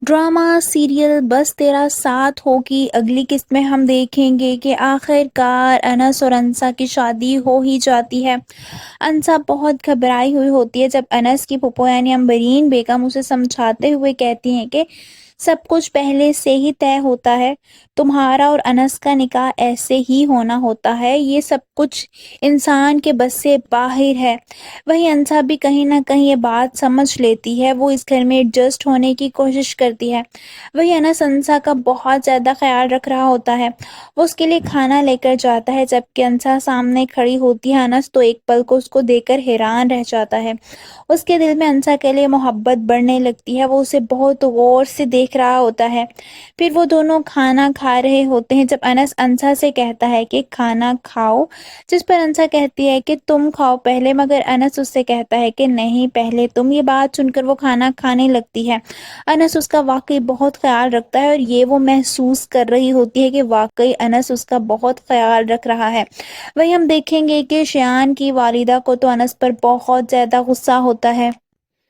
Drama serial बस तेरा साथ हो की अगली किस्त में हम देखेंगे कि आखिरकार अनस और अंसा की शादी हो ही जाती है। अंसा बहुत घबराई हुई होती है जब अनस की फूफो यानी अम्बरीन बेगम उसे समझाते हुए कहती हैं कि सब कुछ पहले से ही तय होता है। तुम्हारा और अनस का निकाह ऐसे ही होना होता है। ये सब कुछ इंसान के बस से बाहर है। वहीं अंसा भी कहीं ना कहीं ये बात समझ लेती है। वो इस घर में एडजस्ट होने की कोशिश करती है। वही अनस अंसा का बहुत ज़्यादा ख्याल रख रहा होता है। वो उसके लिए खाना लेकर जाता है जबकि अंसा सामने खड़ी होती है। अनस तो एक पल को उसको देखकर हैरान रह जाता है। उसके दिल में अंसा के लिए मोहब्बत बढ़ने लगती है। वो उसे बहुत गौर से देख रहा होता है। फिर वो दोनों खाना खा रहे होते हैं जब अनस अंसा से कहता है कि खाना खाओ, जिस पर अंसा कहती है कि तुम खाओ पहले, मगर अनस उससे कहता है कि नहीं पहले तुम। ये बात सुनकर वो खाना खाने लगती है। अनस उसका वाकई बहुत ख्याल रखता है और ये वो महसूस कर रही होती है कि वाकई अनस उसका बहुत ख्याल रख रहा है। वहीं हम देखेंगे कि शियान की वालिदा को तो अनस पर बहुत ज़्यादा गुस्सा होता है।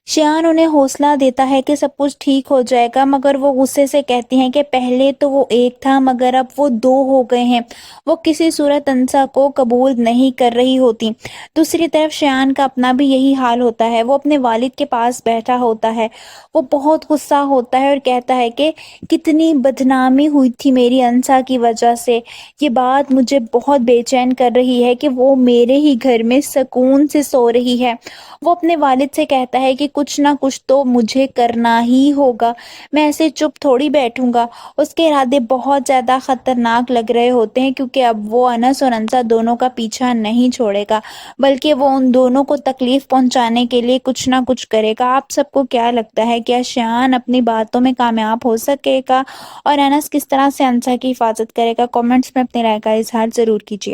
शियान उन्हें हौसला देता है कि सब कुछ ठीक हो जाएगा, मगर वो गुस्से से कहती हैं कि पहले तो वो एक था मगर अब वो दो हो गए हैं। वो किसी सूरत अंसा को कबूल नहीं कर रही होती। दूसरी तरफ शियान का अपना भी यही हाल होता है। वो अपने वालिद के पास बैठा होता है। वो बहुत गुस्सा होता है और कहता है कि कितनी बदनामी हुई थी मेरी अंसा की वजह से। ये बात मुझे बहुत बेचैन कर रही है कि वो मेरे ही घर में सुकून से सो रही है। वो अपने वालिद से कहता है कि कुछ ना कुछ तो मुझे करना ही होगा, मैं ऐसे चुप थोड़ी बैठूंगा। उसके इरादे बहुत ज़्यादा खतरनाक लग रहे होते हैं क्योंकि अब वो अनस और अंसा दोनों का पीछा नहीं छोड़ेगा, बल्कि वो उन दोनों को तकलीफ पहुंचाने के लिए कुछ ना कुछ करेगा। आप सबको क्या लगता है, क्या शान अपनी बातों में कामयाब हो सकेगा और अनस किस तरह से अंसा की हिफाजत करेगा? कमेंट्स में अपनी राय का इजहार ज़रूर कीजिए।